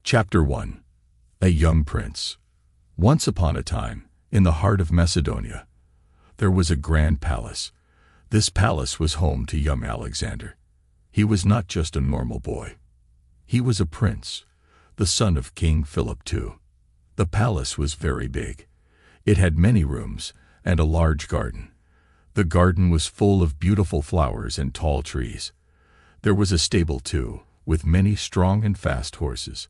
Chapter 1. A Young Prince. Once upon a time, in the heart of Macedonia, there was a grand palace. This palace was home to young Alexander. He was not just a normal boy. He was a prince, the son of King Philip II. The palace was very big. It had many rooms and a large garden. The garden was full of beautiful flowers and tall trees. There was a stable too, with many strong and fast horses.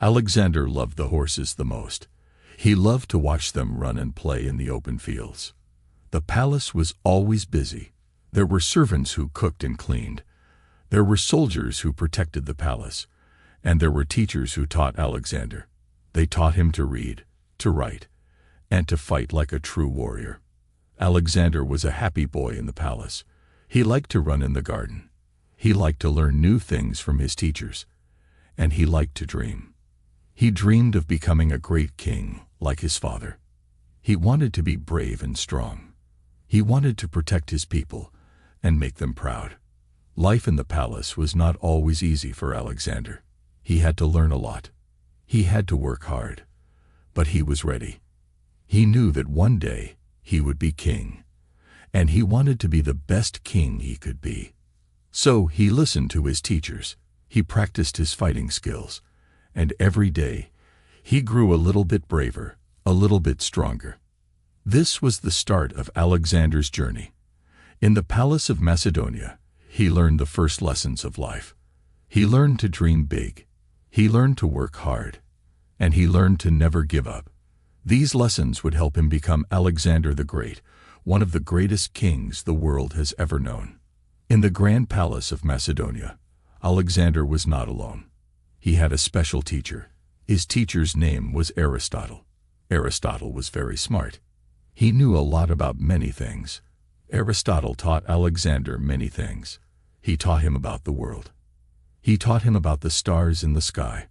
Alexander loved the horses the most. He loved to watch them run and play in the open fields. The palace was always busy. There were servants who cooked and cleaned. There were soldiers who protected the palace. And there were teachers who taught Alexander. They taught him to read, to write, and to fight like a true warrior. Alexander was a happy boy in the palace. He liked to run in the garden. He liked to learn new things from his teachers. And he liked to dream. He dreamed of becoming a great king, like his father. He wanted to be brave and strong. He wanted to protect his people and make them proud. Life in the palace was not always easy for Alexander. He had to learn a lot. He had to work hard. But he was ready. He knew that one day he would be king. And he wanted to be the best king he could be. So he listened to his teachers. He practiced his fighting skills. And every day, he grew a little bit braver, a little bit stronger. This was the start of Alexander's journey. In the palace of Macedonia, he learned the first lessons of life. He learned to dream big. He learned to work hard. And he learned to never give up. These lessons would help him become Alexander the Great, one of the greatest kings the world has ever known. In the grand palace of Macedonia, Alexander was not alone. He had a special teacher. His teacher's name was Aristotle. Aristotle was very smart. He knew a lot about many things. Aristotle taught Alexander many things. He taught him about the world. He taught him about the stars in the sky.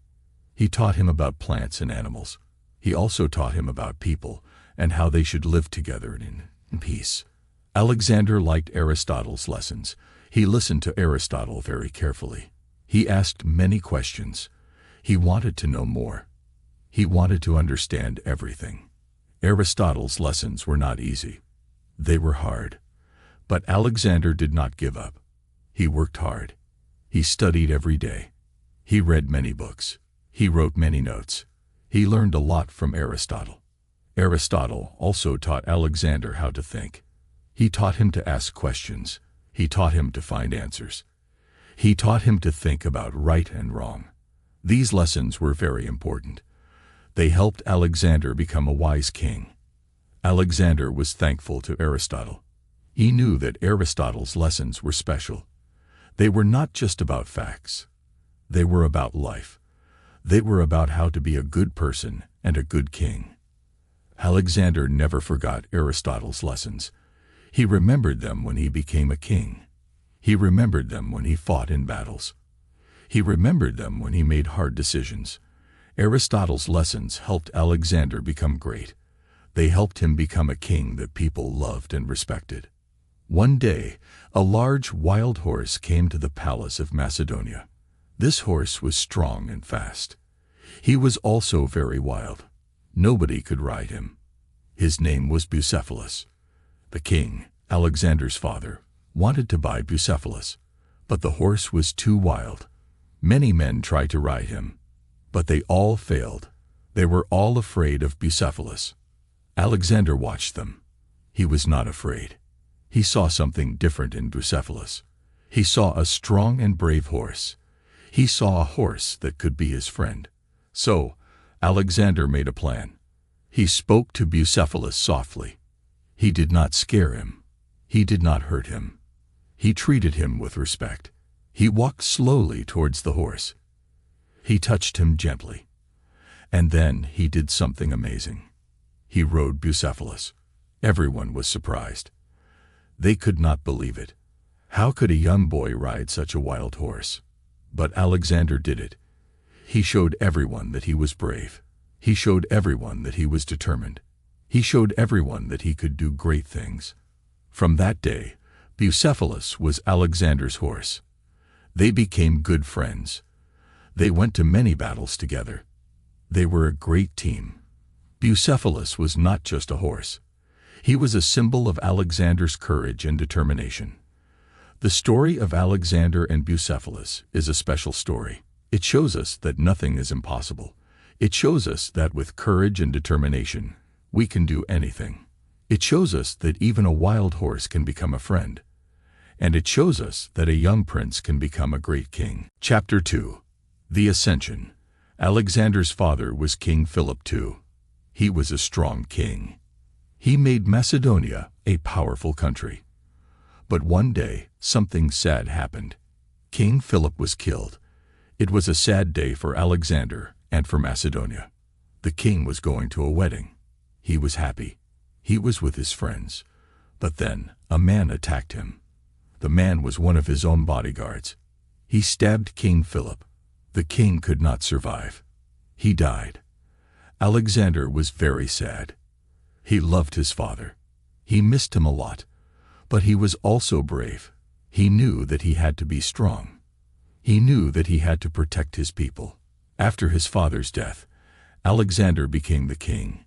He taught him about plants and animals. He also taught him about people and how they should live together in peace. Alexander liked Aristotle's lessons. He listened to Aristotle very carefully. He asked many questions. He wanted to know more. He wanted to understand everything. Aristotle's lessons were not easy. They were hard. But Alexander did not give up. He worked hard. He studied every day. He read many books. He wrote many notes. He learned a lot from Aristotle. Aristotle also taught Alexander how to think. He taught him to ask questions. He taught him to find answers. He taught him to think about right and wrong. These lessons were very important. They helped Alexander become a wise king. Alexander was thankful to Aristotle. He knew that Aristotle's lessons were special. They were not just about facts. They were about life. They were about how to be a good person and a good king. Alexander never forgot Aristotle's lessons. He remembered them when he became a king. He remembered them when he fought in battles. He remembered them when he made hard decisions. Aristotle's lessons helped Alexander become great. They helped him become a king that people loved and respected. One day, a large wild horse came to the palace of Macedonia. This horse was strong and fast. He was also very wild. Nobody could ride him. His name was Bucephalus. The king, Alexander's father, wanted to buy Bucephalus, but the horse was too wild. Many men tried to ride him, but they all failed. They were all afraid of Bucephalus. Alexander watched them. He was not afraid. He saw something different in Bucephalus. He saw a strong and brave horse. He saw a horse that could be his friend. So, Alexander made a plan. He spoke to Bucephalus softly. He did not scare him. He did not hurt him. He treated him with respect. He walked slowly towards the horse. He touched him gently. And then he did something amazing. He rode Bucephalus. Everyone was surprised. They could not believe it. How could a young boy ride such a wild horse? But Alexander did it. He showed everyone that he was brave. He showed everyone that he was determined. He showed everyone that he could do great things. From that day, Bucephalus was Alexander's horse. They became good friends. They went to many battles together. They were a great team. Bucephalus was not just a horse. He was a symbol of Alexander's courage and determination. The story of Alexander and Bucephalus is a special story. It shows us that nothing is impossible. It shows us that with courage and determination, we can do anything. It shows us that even a wild horse can become a friend. And it shows us that a young prince can become a great king. Chapter 2. The Ascension. Alexander's father was King Philip II. He was a strong king. He made Macedonia a powerful country. But one day, something sad happened. King Philip was killed. It was a sad day for Alexander and for Macedonia. The king was going to a wedding. He was happy. He was with his friends. But then, a man attacked him. The man was one of his own bodyguards. He stabbed King Philip. The king could not survive. He died. Alexander was very sad. He loved his father. He missed him a lot. But he was also brave. He knew that he had to be strong. He knew that he had to protect his people. After his father's death, Alexander became the king.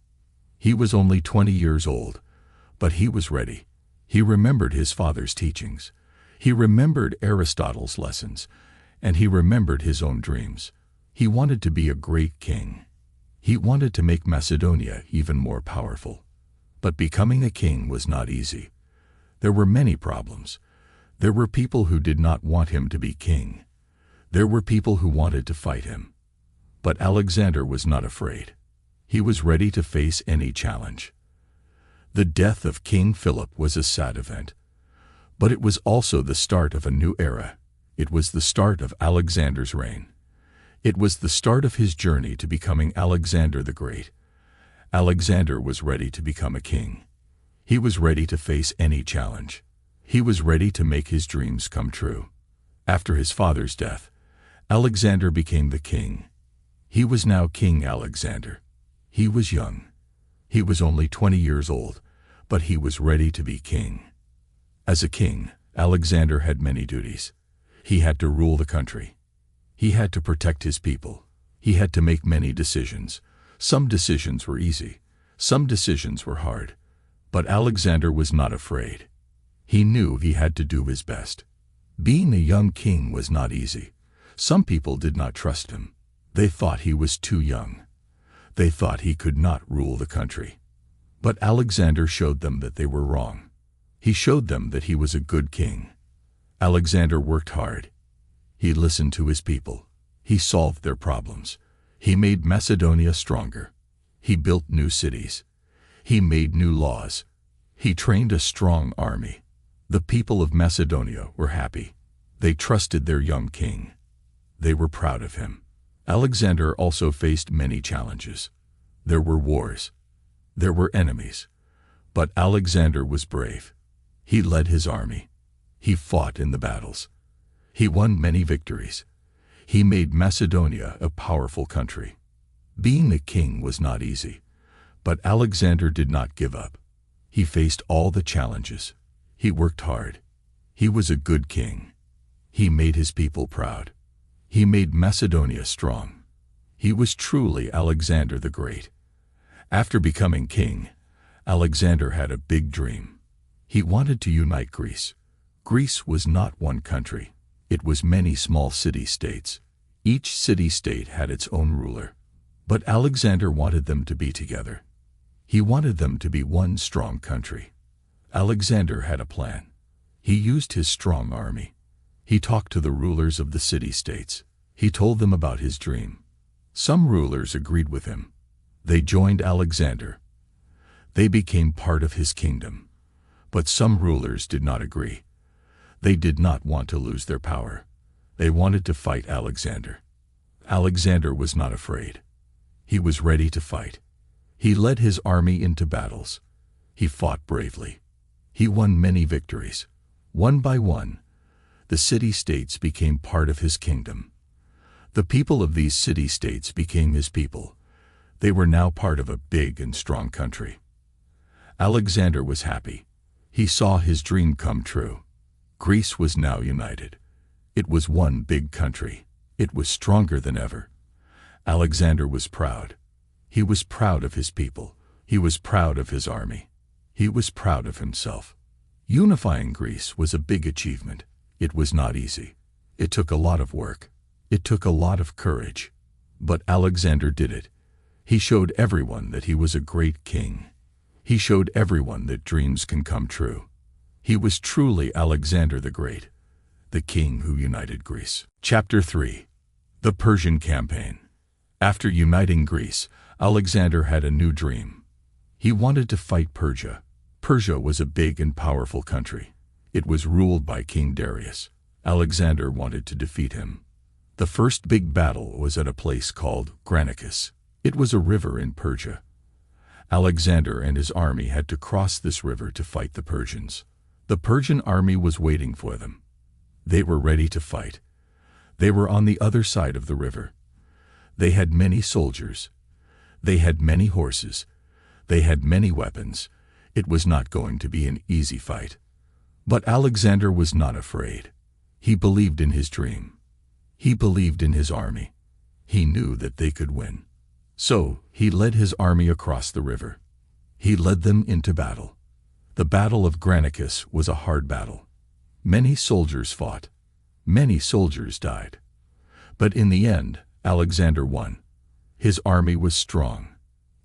He was only 20 years old, but he was ready. He remembered his father's teachings. He remembered Aristotle's lessons, and he remembered his own dreams. He wanted to be a great king. He wanted to make Macedonia even more powerful. But becoming a king was not easy. There were many problems. There were people who did not want him to be king. There were people who wanted to fight him. But Alexander was not afraid. He was ready to face any challenge. The death of King Philip was a sad event. But it was also the start of a new era. It was the start of Alexander's reign. It was the start of his journey to becoming Alexander the Great. Alexander was ready to become a king. He was ready to face any challenge. He was ready to make his dreams come true. After his father's death, Alexander became the king. He was now King Alexander. He was young. He was only 20 years old, but he was ready to be king. As a king, Alexander had many duties. He had to rule the country. He had to protect his people. He had to make many decisions. Some decisions were easy. Some decisions were hard. But Alexander was not afraid. He knew he had to do his best. Being a young king was not easy. Some people did not trust him. They thought he was too young. They thought he could not rule the country. But Alexander showed them that they were wrong. He showed them that he was a good king. Alexander worked hard. He listened to his people. He solved their problems. He made Macedonia stronger. He built new cities. He made new laws. He trained a strong army. The people of Macedonia were happy. They trusted their young king. They were proud of him. Alexander also faced many challenges. There were wars. There were enemies. But Alexander was brave. He led his army. He fought in the battles. He won many victories. He made Macedonia a powerful country. Being a king was not easy, but Alexander did not give up. He faced all the challenges. He worked hard. He was a good king. He made his people proud. He made Macedonia strong. He was truly Alexander the Great. After becoming king, Alexander had a big dream. He wanted to unite Greece. Greece was not one country. It was many small city-states. Each city-state had its own ruler. But Alexander wanted them to be together. He wanted them to be one strong country. Alexander had a plan. He used his strong army. He talked to the rulers of the city-states. He told them about his dream. Some rulers agreed with him. They joined Alexander. They became part of his kingdom. But some rulers did not agree. They did not want to lose their power. They wanted to fight Alexander. Alexander was not afraid. He was ready to fight. He led his army into battles. He fought bravely. He won many victories. One by one, the city-states became part of his kingdom. The people of these city-states became his people. They were now part of a big and strong country. Alexander was happy. He saw his dream come true. Greece was now united. It was one big country. It was stronger than ever. Alexander was proud. He was proud of his people. He was proud of his army. He was proud of himself. Unifying Greece was a big achievement. It was not easy. It took a lot of work. It took a lot of courage. But Alexander did it. He showed everyone that he was a great king. He showed everyone that dreams can come true. He was truly Alexander the Great, the king who united Greece. Chapter 3. The Persian Campaign. After uniting Greece, Alexander had a new dream. He wanted to fight Persia. Persia was a big and powerful country. It was ruled by King Darius. Alexander wanted to defeat him. The first big battle was at a place called Granicus. It was a river in Persia. Alexander and his army had to cross this river to fight the Persians. The Persian army was waiting for them. They were ready to fight. They were on the other side of the river. They had many soldiers. They had many horses. They had many weapons. It was not going to be an easy fight. But Alexander was not afraid. He believed in his dream. He believed in his army. He knew that they could win. So he led his army across the river. He led them into battle. The Battle of Granicus was a hard battle. Many soldiers fought. Many soldiers died. But in the end, Alexander won. His army was strong.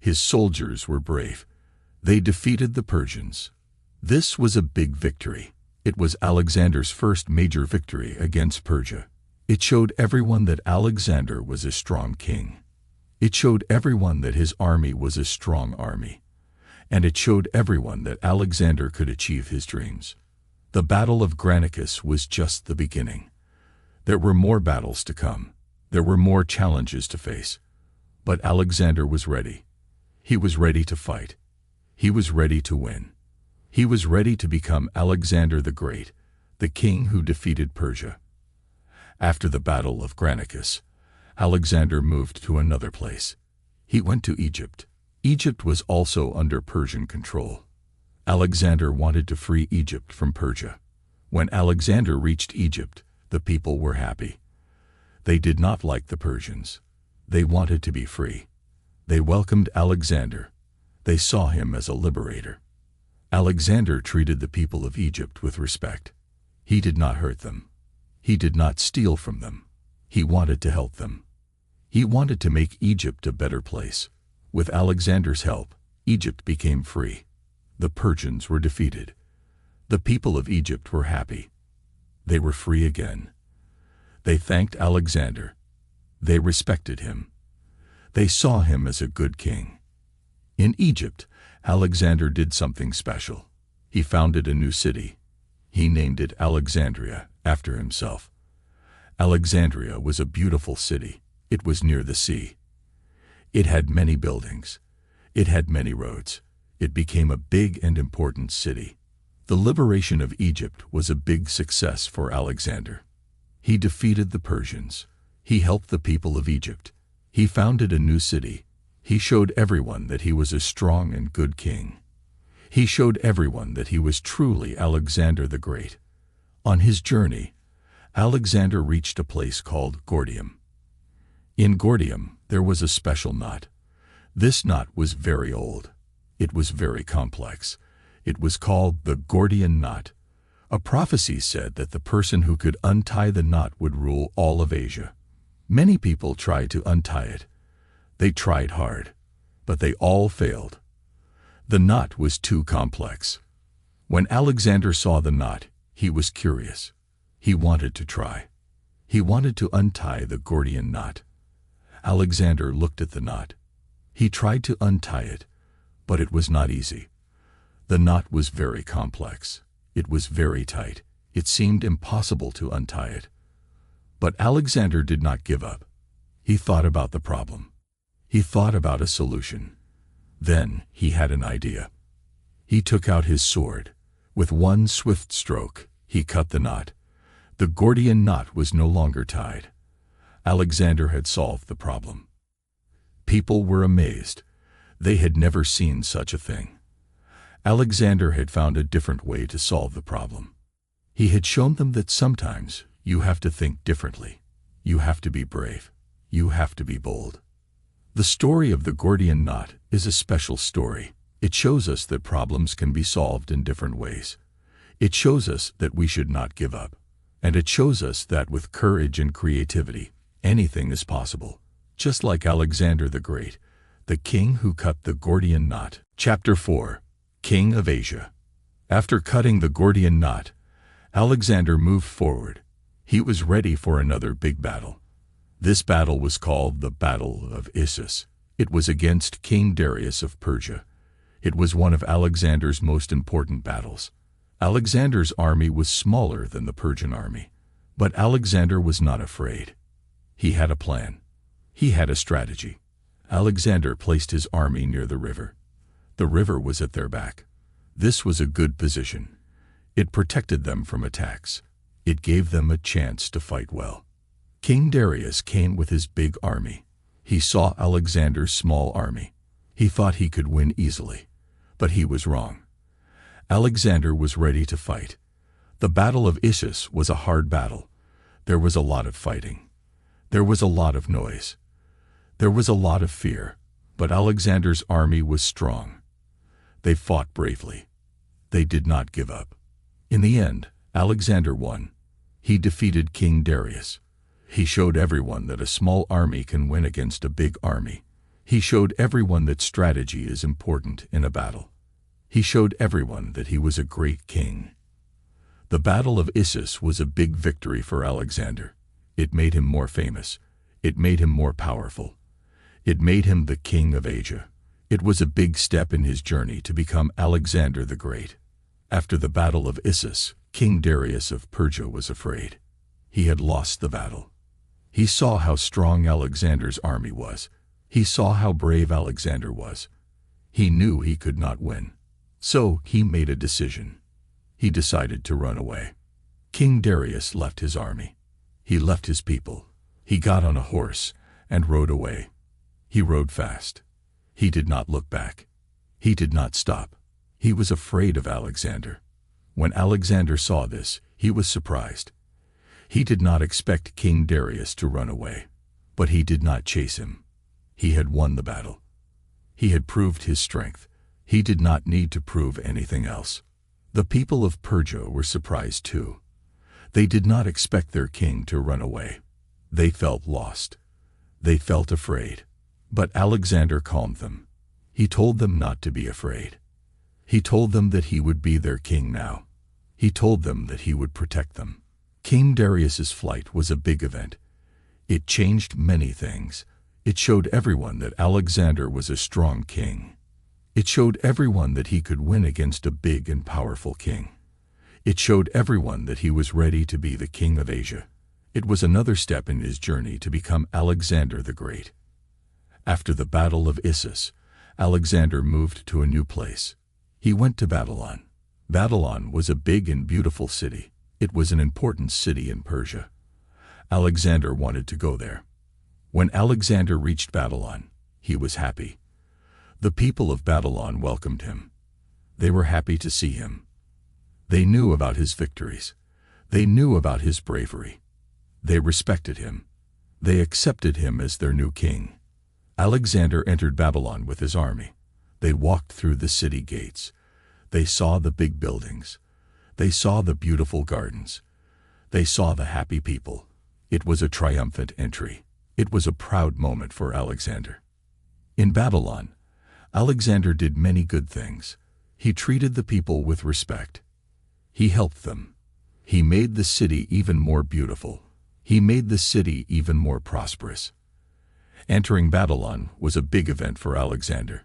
His soldiers were brave. They defeated the Persians. This was a big victory. It was Alexander's first major victory against Persia. It showed everyone that Alexander was a strong king. It showed everyone that his army was a strong army. And it showed everyone that Alexander could achieve his dreams. The Battle of Granicus was just the beginning. There were more battles to come. There were more challenges to face. But Alexander was ready. He was ready to fight. He was ready to win. He was ready to become Alexander the Great, the king who defeated Persia. After the Battle of Granicus, Alexander moved to another place. He went to Egypt. Egypt was also under Persian control. Alexander wanted to free Egypt from Persia. When Alexander reached Egypt, the people were happy. They did not like the Persians. They wanted to be free. They welcomed Alexander. They saw him as a liberator. Alexander treated the people of Egypt with respect. He did not hurt them. He did not steal from them. He wanted to help them. He wanted to make Egypt a better place. With Alexander's help, Egypt became free. The Persians were defeated. The people of Egypt were happy. They were free again. They thanked Alexander. They respected him. They saw him as a good king. In Egypt, Alexander did something special. He founded a new city. He named it Alexandria, after himself. Alexandria was a beautiful city. It was near the sea. It had many buildings. It had many roads. It became a big and important city. The liberation of Egypt was a big success for Alexander. He defeated the Persians. He helped the people of Egypt. He founded a new city. He showed everyone that he was a strong and good king. He showed everyone that he was truly Alexander the Great. On his journey, Alexander reached a place called Gordium. In Gordium, there was a special knot. This knot was very old. It was very complex. It was called the Gordian knot. A prophecy said that the person who could untie the knot would rule all of Asia. Many people tried to untie it. They tried hard, but they all failed. The knot was too complex. When Alexander saw the knot, he was curious. He wanted to try. He wanted to untie the Gordian knot. Alexander looked at the knot. He tried to untie it, but it was not easy. The knot was very complex. It was very tight. It seemed impossible to untie it. But Alexander did not give up. He thought about the problem. He thought about a solution. Then he had an idea. He took out his sword. With one swift stroke, he cut the knot. The Gordian knot was no longer tied. Alexander had solved the problem. People were amazed. They had never seen such a thing. Alexander had found a different way to solve the problem. He had shown them that sometimes you have to think differently. You have to be brave. You have to be bold. The story of the Gordian knot is a special story. It shows us that problems can be solved in different ways. It shows us that we should not give up. And it shows us that with courage and creativity, anything is possible. Just like Alexander the Great, the king who cut the Gordian knot. Chapter 4. King of Asia. After cutting the Gordian knot, Alexander moved forward. He was ready for another big battle. This battle was called the Battle of Issus. It was against King Darius of Persia. It was one of Alexander's most important battles. Alexander's army was smaller than the Persian army, but Alexander was not afraid. He had a plan. He had a strategy. Alexander placed his army near the river. The river was at their back. This was a good position. It protected them from attacks. It gave them a chance to fight well. King Darius came with his big army. He saw Alexander's small army. He thought he could win easily, but he was wrong. Alexander was ready to fight. The Battle of Issus was a hard battle. There was a lot of fighting. There was a lot of noise. There was a lot of fear, but Alexander's army was strong. They fought bravely. They did not give up. In the end, Alexander won. He defeated King Darius. He showed everyone that a small army can win against a big army. He showed everyone that strategy is important in a battle. He showed everyone that he was a great king. The Battle of Issus was a big victory for Alexander. It made him more famous. It made him more powerful. It made him the king of Asia. It was a big step in his journey to become Alexander the Great. After the Battle of Issus, King Darius of Persia was afraid. He had lost the battle. He saw how strong Alexander's army was. He saw how brave Alexander was. He knew he could not win. So he made a decision. He decided to run away. King Darius left his army. He left his people. He got on a horse and rode away. He rode fast. He did not look back. He did not stop. He was afraid of Alexander. When Alexander saw this, he was surprised. He did not expect King Darius to run away, but he did not chase him. He had won the battle. He had proved his strength. He did not need to prove anything else. The people of Persia were surprised too. They did not expect their king to run away. They felt lost. They felt afraid. But Alexander calmed them. He told them not to be afraid. He told them that he would be their king now. He told them that he would protect them. King Darius's flight was a big event. It changed many things. It showed everyone that Alexander was a strong king. It showed everyone that he could win against a big and powerful king. It showed everyone that he was ready to be the king of Asia. It was another step in his journey to become Alexander the Great. After the Battle of Issus, Alexander moved to a new place. He went to Babylon. Babylon was a big and beautiful city. It was an important city in Persia. Alexander wanted to go there. When Alexander reached Babylon, he was happy. The people of Babylon welcomed him. They were happy to see him. They knew about his victories. They knew about his bravery. They respected him. They accepted him as their new king. Alexander entered Babylon with his army. They walked through the city gates. They saw the big buildings. They saw the beautiful gardens. They saw the happy people. It was a triumphant entry. It was a proud moment for Alexander. In Babylon, Alexander did many good things. He treated the people with respect. He helped them. He made the city even more beautiful. He made the city even more prosperous. Entering Babylon was a big event for Alexander.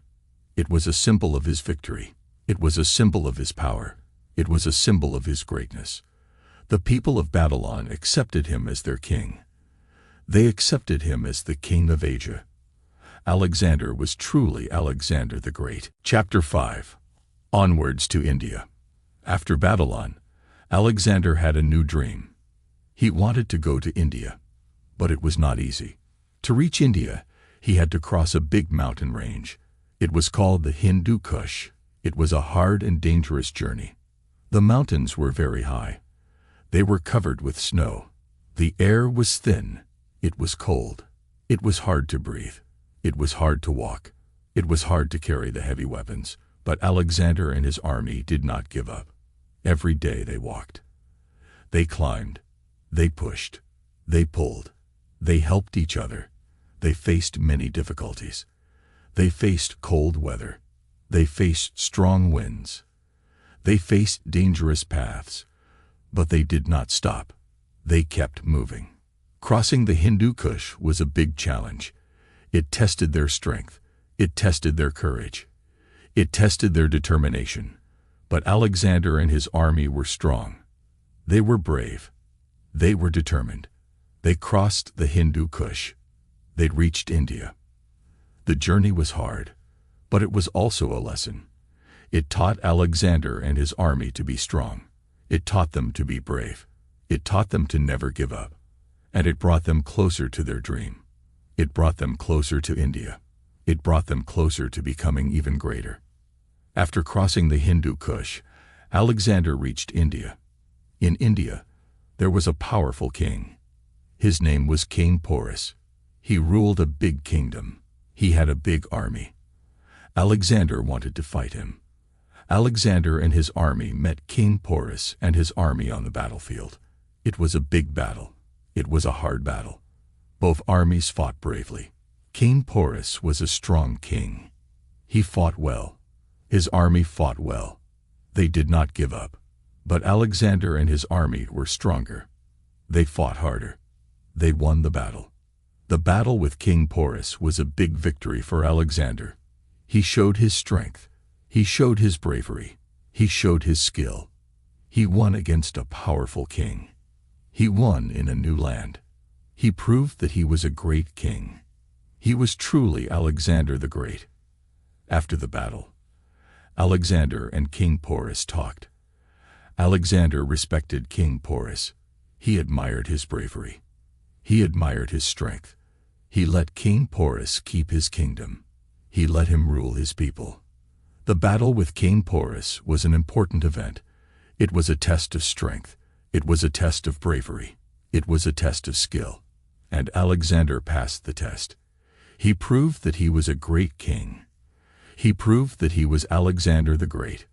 It was a symbol of his victory. It was a symbol of his power. It was a symbol of his greatness. The people of Babylon accepted him as their king. They accepted him as the king of Asia. Alexander was truly Alexander the Great. Chapter 5. Onwards to India. After Babylon, Alexander had a new dream. He wanted to go to India, but it was not easy. To reach India, he had to cross a big mountain range. It was called the Hindu Kush. It was a hard and dangerous journey. The mountains were very high. They were covered with snow. The air was thin. It was cold. It was hard to breathe. It was hard to walk. It was hard to carry the heavy weapons. But Alexander and his army did not give up. Every day they walked. They climbed. They pushed. They pulled. They helped each other. They faced many difficulties. They faced cold weather. They faced strong winds. They faced dangerous paths. But they did not stop. They kept moving. Crossing the Hindu Kush was a big challenge. It tested their strength. It tested their courage. It tested their determination. But Alexander and his army were strong. They were brave. They were determined. They crossed the Hindu Kush. They'd reached India. The journey was hard, but it was also a lesson. It taught Alexander and his army to be strong. It taught them to be brave. It taught them to never give up. And it brought them closer to their dream. It brought them closer to India. It brought them closer to becoming even greater. After crossing the Hindu Kush, Alexander reached India. In India, there was a powerful king. His name was King Porus. He ruled a big kingdom. He had a big army. Alexander wanted to fight him. Alexander and his army met King Porus and his army on the battlefield. It was a big battle. It was a hard battle. Both armies fought bravely. King Porus was a strong king. He fought well. His army fought well. They did not give up. But Alexander and his army were stronger. They fought harder. They won the battle. The battle with King Porus was a big victory for Alexander. He showed his strength. He showed his bravery. He showed his skill. He won against a powerful king. He won in a new land. He proved that he was a great king. He was truly Alexander the Great. After the battle, Alexander and King Porus talked. Alexander respected King Porus. He admired his bravery. He admired his strength. He let King Porus keep his kingdom. He let him rule his people. The battle with King Porus was an important event. It was a test of strength. It was a test of bravery. It was a test of skill. And Alexander passed the test. He proved that he was a great king. He proved that he was Alexander the Great.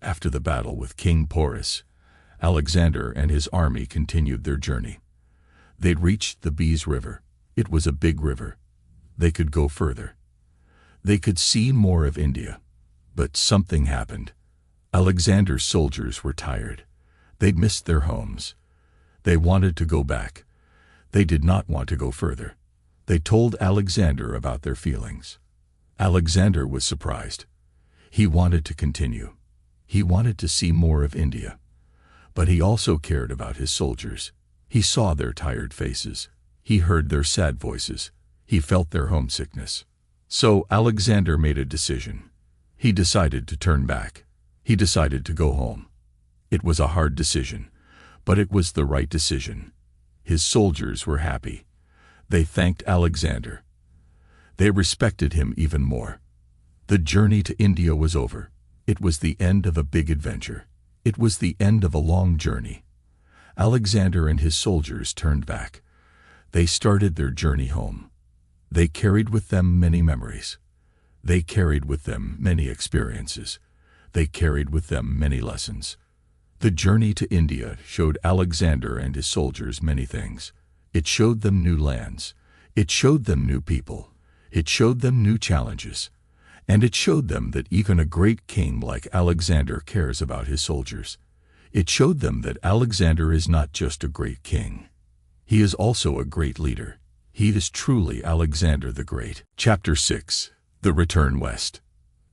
After the battle with King Porus, Alexander and his army continued their journey. They'd reached the Beas River. It was a big river. They could go further. They could see more of India. But something happened. Alexander's soldiers were tired. They'd missed their homes. They wanted to go back. They did not want to go further. They told Alexander about their feelings. Alexander was surprised. He wanted to continue. He wanted to see more of India. But he also cared about his soldiers. He saw their tired faces. He heard their sad voices. He felt their homesickness. So Alexander made a decision. He decided to turn back. He decided to go home. It was a hard decision, but it was the right decision. His soldiers were happy. They thanked Alexander. They respected him even more. The journey to India was over. It was the end of a big adventure. It was the end of a long journey. Alexander and his soldiers turned back. They started their journey home. They carried with them many memories. They carried with them many experiences. They carried with them many lessons. The journey to India showed Alexander and his soldiers many things. It showed them new lands. It showed them new people. It showed them new challenges. And it showed them that even a great king like Alexander cares about his soldiers. It showed them that Alexander is not just a great king. He is also a great leader. He is truly Alexander the Great. Chapter 6. The Return West.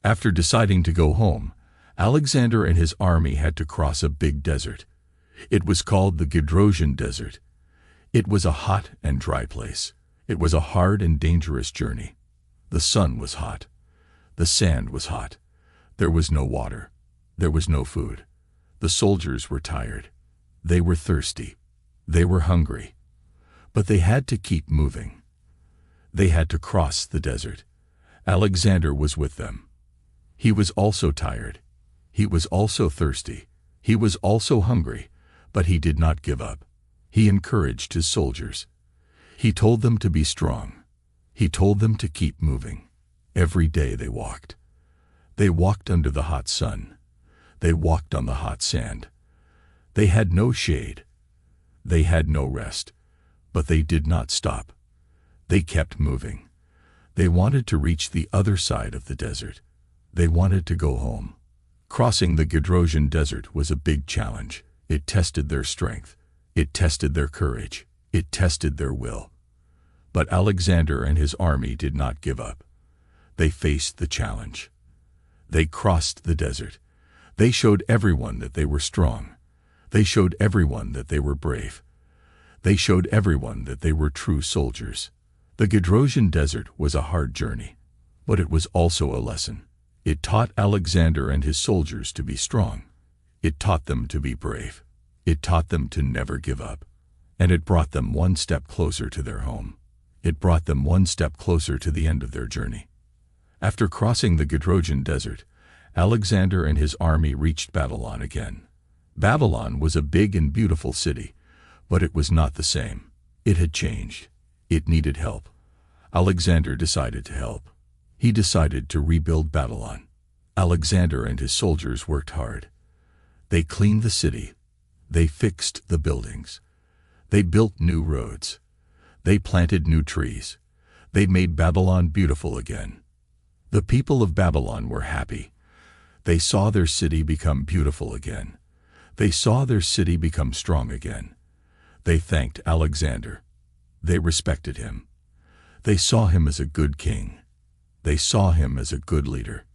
After deciding to go home, Alexander and his army had to cross a big desert. It was called the Gedrosian Desert. It was a hot and dry place. It was a hard and dangerous journey. The sun was hot. The sand was hot. There was no water. There was no food. The soldiers were tired. They were thirsty. They were hungry. But they had to keep moving. They had to cross the desert. Alexander was with them. He was also tired. He was also thirsty. He was also hungry, but he did not give up. He encouraged his soldiers. He told them to be strong. He told them to keep moving. Every day they walked. They walked under the hot sun. They walked on the hot sand. They had no shade. They had no rest. But they did not stop. They kept moving. They wanted to reach the other side of the desert. They wanted to go home. Crossing the Gedrosian Desert was a big challenge. It tested their strength. It tested their courage. It tested their will. But Alexander and his army did not give up. They faced the challenge. They crossed the desert. They showed everyone that they were strong. They showed everyone that they were brave. They showed everyone that they were true soldiers. The Gedrosian Desert was a hard journey, but it was also a lesson. It taught Alexander and his soldiers to be strong. It taught them to be brave. It taught them to never give up. And it brought them one step closer to their home. It brought them one step closer to the end of their journey. After crossing the Gedrosian Desert, Alexander and his army reached Babylon again. Babylon was a big and beautiful city, but it was not the same. It had changed. It needed help. Alexander decided to help. He decided to rebuild Babylon. Alexander and his soldiers worked hard. They cleaned the city. They fixed the buildings. They built new roads. They planted new trees. They made Babylon beautiful again. The people of Babylon were happy. They saw their city become beautiful again. They saw their city become strong again. They thanked Alexander. They respected him. They saw him as a good king. They saw him as a good leader.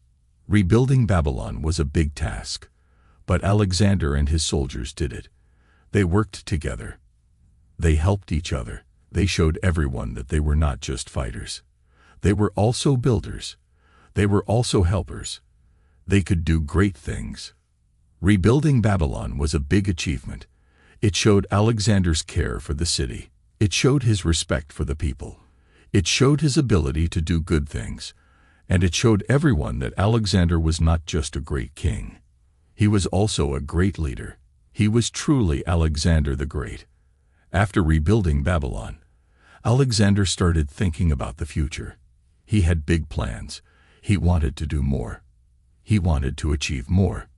Rebuilding Babylon was a big task, but Alexander and his soldiers did it. They worked together. They helped each other. They showed everyone that they were not just fighters. They were also builders. They were also helpers. They could do great things. Rebuilding Babylon was a big achievement. It showed Alexander's care for the city. It showed his respect for the people. It showed his ability to do good things. And it showed everyone that Alexander was not just a great king. He was also a great leader. He was truly Alexander the Great. After rebuilding Babylon, Alexander started thinking about the future. He had big plans. He wanted to do more. He wanted to achieve more.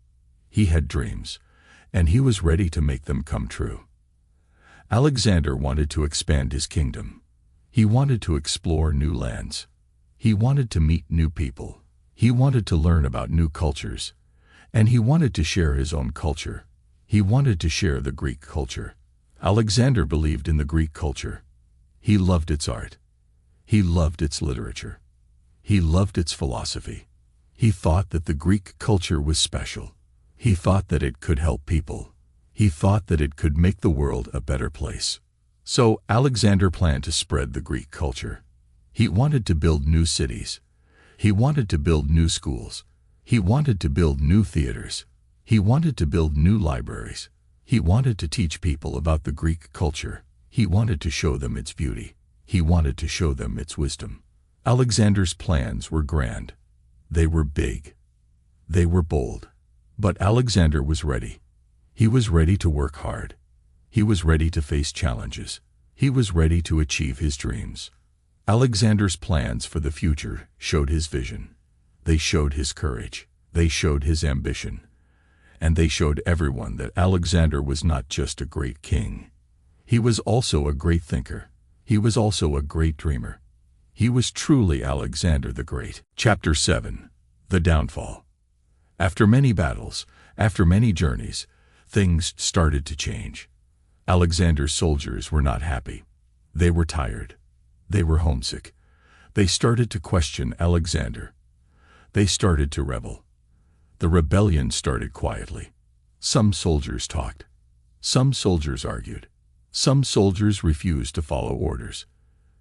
He had dreams, and he was ready to make them come true. Alexander wanted to expand his kingdom. He wanted to explore new lands. He wanted to meet new people. He wanted to learn about new cultures. And he wanted to share his own culture. He wanted to share the Greek culture. Alexander believed in the Greek culture. He loved its art. He loved its literature. He loved its philosophy. He thought that the Greek culture was special. He thought that it could help people. He thought that it could make the world a better place. So Alexander planned to spread the Greek culture. He wanted to build new cities. He wanted to build new schools. He wanted to build new theaters. He wanted to build new libraries. He wanted to teach people about the Greek culture. He wanted to show them its beauty. He wanted to show them its wisdom. Alexander's plans were grand. They were big. They were bold. But Alexander was ready. He was ready to work hard. He was ready to face challenges. He was ready to achieve his dreams. Alexander's plans for the future showed his vision. They showed his courage. They showed his ambition. And they showed everyone that Alexander was not just a great king. He was also a great thinker. He was also a great dreamer. He was truly Alexander the Great. Chapter 7. The Downfall. After many battles, after many journeys, things started to change. Alexander's soldiers were not happy. They were tired. They were homesick. They started to question Alexander. They started to rebel. The rebellion started quietly. Some soldiers talked. Some soldiers argued. Some soldiers refused to follow orders.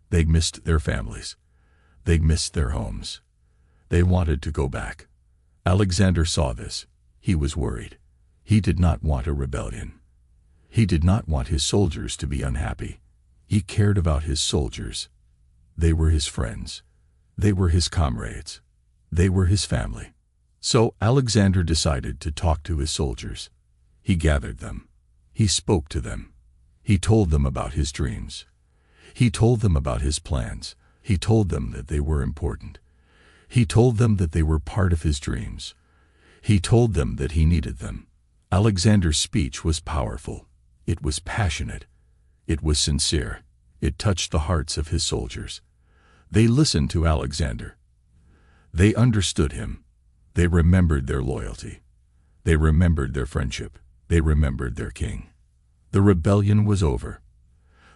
They missed their families. They missed their homes. They wanted to go back. Alexander saw this. He was worried. He did not want a rebellion. He did not want his soldiers to be unhappy. He cared about his soldiers. They were his friends. They were his comrades. They were his family. So Alexander decided to talk to his soldiers. He gathered them. He spoke to them. He told them about his dreams. He told them about his plans. He told them that they were important. He told them that they were part of his dreams. He told them that he needed them. Alexander's speech was powerful. It was passionate. It was sincere. It touched the hearts of his soldiers. They listened to Alexander. They understood him. They remembered their loyalty. They remembered their friendship. They remembered their king. The rebellion was over.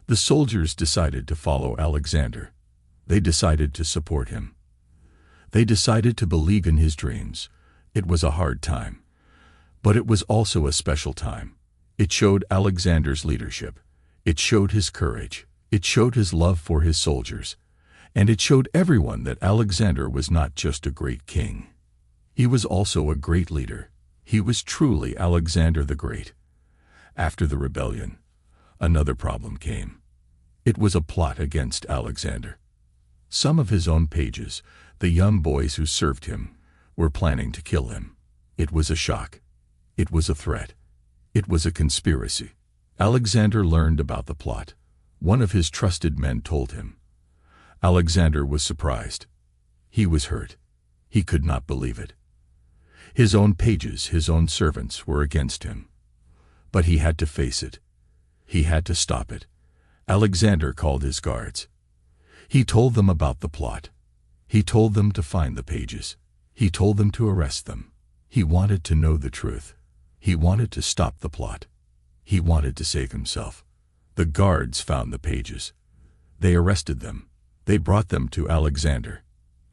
The soldiers decided to follow Alexander. They decided to support him. They decided to believe in his dreams. It was a hard time, but it was also a special time. It showed Alexander's leadership. It showed his courage. It showed his love for his soldiers. And it showed everyone that Alexander was not just a great king. He was also a great leader. He was truly Alexander the Great. After the rebellion, another problem came. It was a plot against Alexander. Some of his own pages, the young boys who served him, were planning to kill him. It was a shock. It was a threat. It was a conspiracy. Alexander learned about the plot. One of his trusted men told him. Alexander was surprised. He was hurt. He could not believe it. His own pages, his own servants were against him. But he had to face it. He had to stop it. Alexander called his guards. He told them about the plot. He told them to find the pages. He told them to arrest them. He wanted to know the truth. He wanted to stop the plot. He wanted to save himself. The guards found the pages. They arrested them. They brought them to Alexander.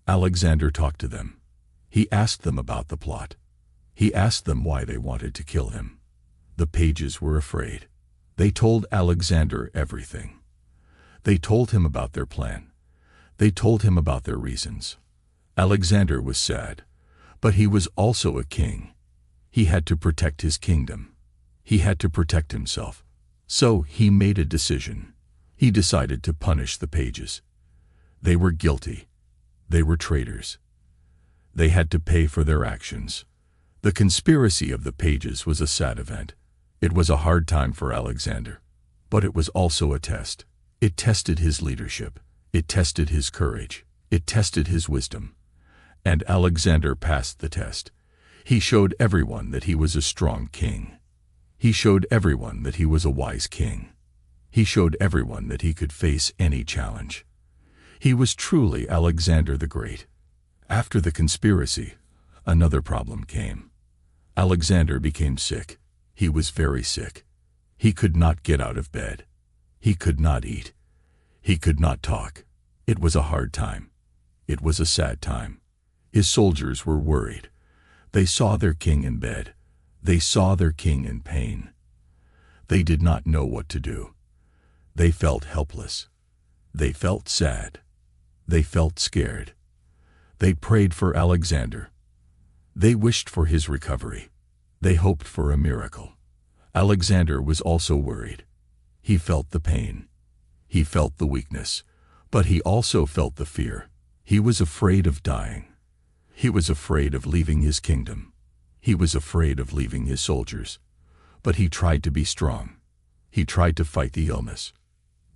Alexander talked to them. He asked them about the plot. He asked them why they wanted to kill him. The pages were afraid. They told Alexander everything. They told him about their plan. They told him about their reasons. Alexander was sad, but he was also a king. He had to protect his kingdom. He had to protect himself. So he made a decision. He decided to punish the pages. They were guilty. They were traitors. They had to pay for their actions. The conspiracy of the pages was a sad event. It was a hard time for Alexander, but it was also a test. It tested his leadership. It tested his courage. It tested his wisdom. And Alexander passed the test. He showed everyone that he was a strong king. He showed everyone that he was a wise king. He showed everyone that he could face any challenge. He was truly Alexander the Great. After the conspiracy, another problem came. Alexander became sick. He was very sick. He could not get out of bed. He could not eat. He could not talk. It was a hard time. It was a sad time. His soldiers were worried. They saw their king in bed. They saw their king in pain. They did not know what to do. They felt helpless. They felt sad. They felt scared. They prayed for Alexander. They wished for his recovery. They hoped for a miracle. Alexander was also worried. He felt the pain. He felt the weakness. But he also felt the fear. He was afraid of dying. He was afraid of leaving his kingdom. He was afraid of leaving his soldiers. But he tried to be strong. He tried to fight the illness.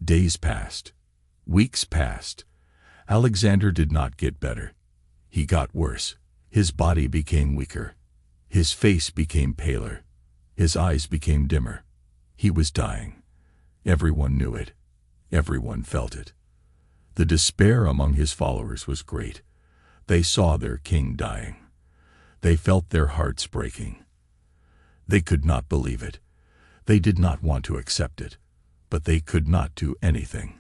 Days passed. Weeks passed. Alexander did not get better. He got worse. His body became weaker. His face became paler. His eyes became dimmer. He was dying. Everyone knew it. Everyone felt it. The despair among his followers was great. They saw their king dying. They felt their hearts breaking. They could not believe it. They did not want to accept it, but they could not do anything.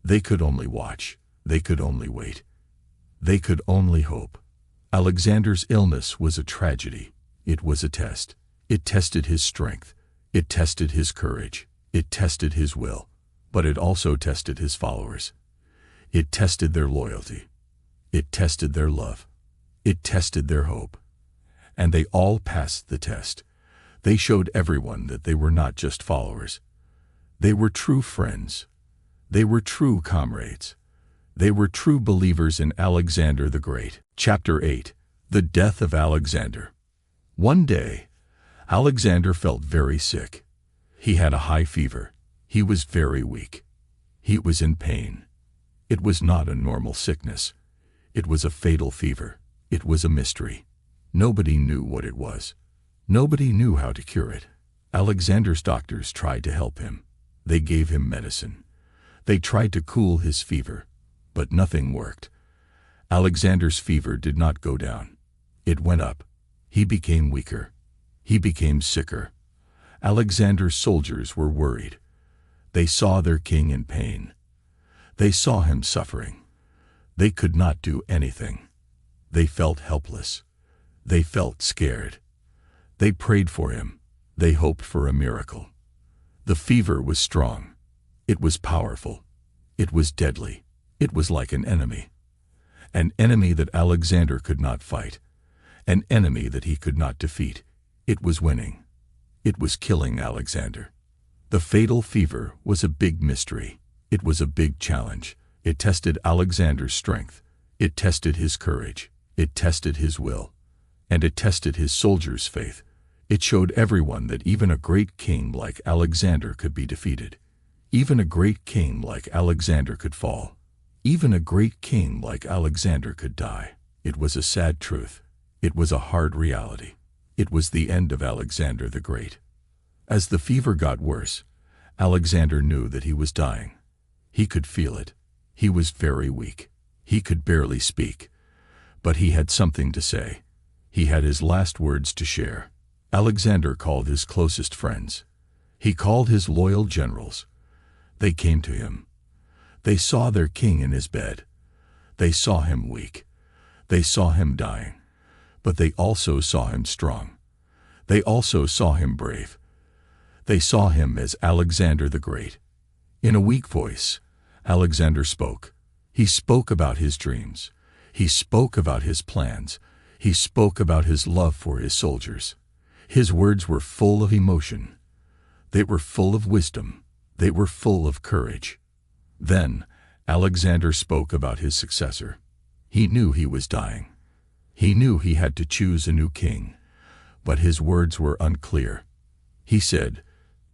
They could only watch. They could only wait. They could only hope. Alexander's illness was a tragedy. It was a test. It tested his strength. It tested his courage. It tested his will. But it also tested his followers. It tested their loyalty. It tested their love. It tested their hope. And they all passed the test. They showed everyone that they were not just followers. They were true friends. They were true comrades. They were true believers in Alexander the Great. Chapter 8. The Death of Alexander. One day, Alexander felt very sick. He had a high fever. He was very weak. He was in pain. It was not a normal sickness. It was a fatal fever. It was a mystery. Nobody knew what it was. Nobody knew how to cure it. Alexander's doctors tried to help him. They gave him medicine. They tried to cool his fever, but nothing worked. Alexander's fever did not go down. It went up. He became weaker. He became sicker. Alexander's soldiers were worried. They saw their king in pain. They saw him suffering. They could not do anything. They felt helpless. They felt scared. They prayed for him. They hoped for a miracle. The fever was strong. It was powerful. It was deadly. It was like an enemy. An enemy that Alexander could not fight. An enemy that he could not defeat. It was winning. It was killing Alexander. The fatal fever was a big mystery. It was a big challenge. It tested Alexander's strength. It tested his courage. It tested his will. And it tested his soldiers' faith. It showed everyone that even a great king like Alexander could be defeated. Even a great king like Alexander could fall. Even a great king like Alexander could die. It was a sad truth. It was a hard reality. It was the end of Alexander the Great. As the fever got worse, Alexander knew that he was dying. He could feel it. He was very weak. He could barely speak. But he had something to say. He had his last words to share. Alexander called his closest friends. He called his loyal generals. They came to him. They saw their king in his bed. They saw him weak. They saw him dying. But they also saw him strong. They also saw him brave. They saw him as Alexander the Great. In a weak voice, Alexander spoke. He spoke about his dreams. He spoke about his plans. He spoke about his love for his soldiers. His words were full of emotion. They were full of wisdom. They were full of courage. Then Alexander spoke about his successor. He knew he was dying. He knew he had to choose a new king, but his words were unclear. He said,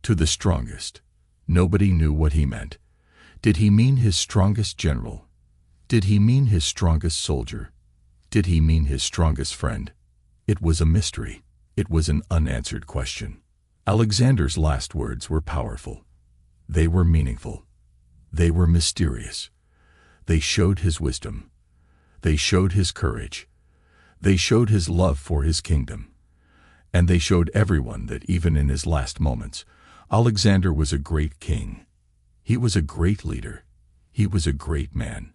"To the strongest." Nobody knew what he meant. Did he mean his strongest general? Did he mean his strongest soldier? Did he mean his strongest friend? It was a mystery. It was an unanswered question. Alexander's last words were powerful. They were meaningful. They were mysterious. They showed his wisdom. They showed his courage. They showed his love for his kingdom. And they showed everyone that even in his last moments, Alexander was a great king. He was a great leader. He was a great man.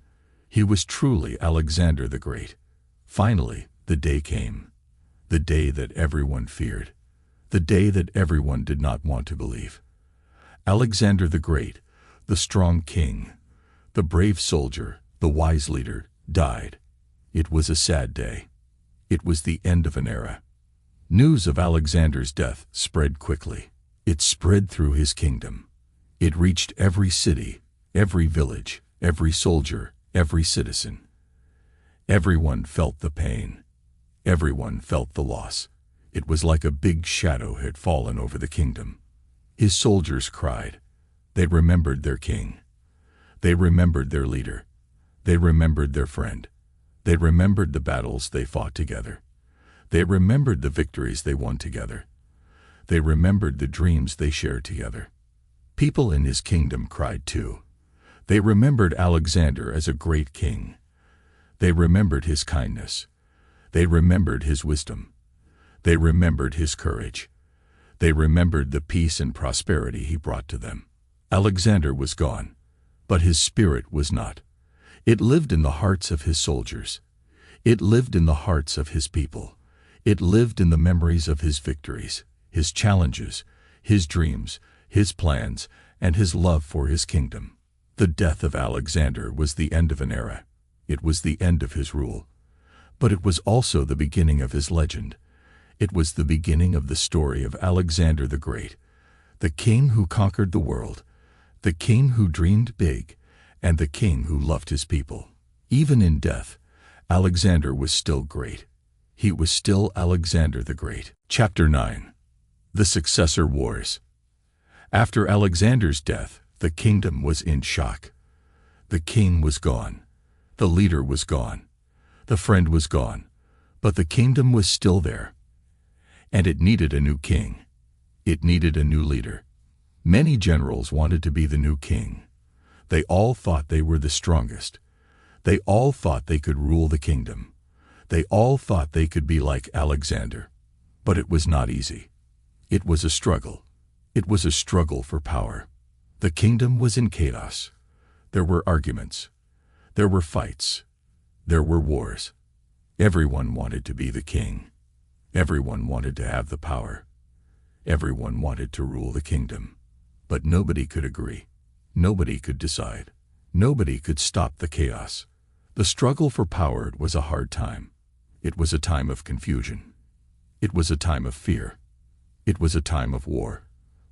He was truly Alexander the Great. Finally, the day came. The day that everyone feared. The day that everyone did not want to believe. Alexander the Great, the strong king, the brave soldier, the wise leader, died. It was a sad day. It was the end of an era. News of Alexander's death spread quickly. It spread through his kingdom. It reached every city, every village, every soldier, every citizen. Everyone felt the pain. Everyone felt the loss. It was like a big shadow had fallen over the kingdom. His soldiers cried. They remembered their king. They remembered their leader. They remembered their friend. They remembered the battles they fought together. They remembered the victories they won together. They remembered the dreams they shared together. People in his kingdom cried too. They remembered Alexander as a great king. They remembered his kindness. They remembered his wisdom. They remembered his courage. They remembered the peace and prosperity he brought to them. Alexander was gone, but his spirit was not. It lived in the hearts of his soldiers. It lived in the hearts of his people. It lived in the memories of his victories, his challenges, his dreams, his plans, and his love for his kingdom. The death of Alexander was the end of an era. It was the end of his rule. But it was also the beginning of his legend. It was the beginning of the story of Alexander the Great, the king who conquered the world, the king who dreamed big, and the king who loved his people. Even in death, Alexander was still great. He was still Alexander the Great. Chapter 9. The Successor Wars. After Alexander's death, The kingdom was in shock. The king was gone. The leader was gone. The friend was gone. But the kingdom was still there. And it needed a new king. It needed a new leader. Many generals wanted to be the new king. They all thought they were the strongest. They all thought they could rule the kingdom. They all thought they could be like Alexander. But it was not easy. It was a struggle. It was a struggle for power. The kingdom was in chaos. There were arguments. There were fights. There were wars. Everyone wanted to be the king. Everyone wanted to have the power. Everyone wanted to rule the kingdom. But nobody could agree. Nobody could decide. Nobody could stop the chaos. The struggle for power was a hard time. It was a time of confusion. It was a time of fear. It was a time of war.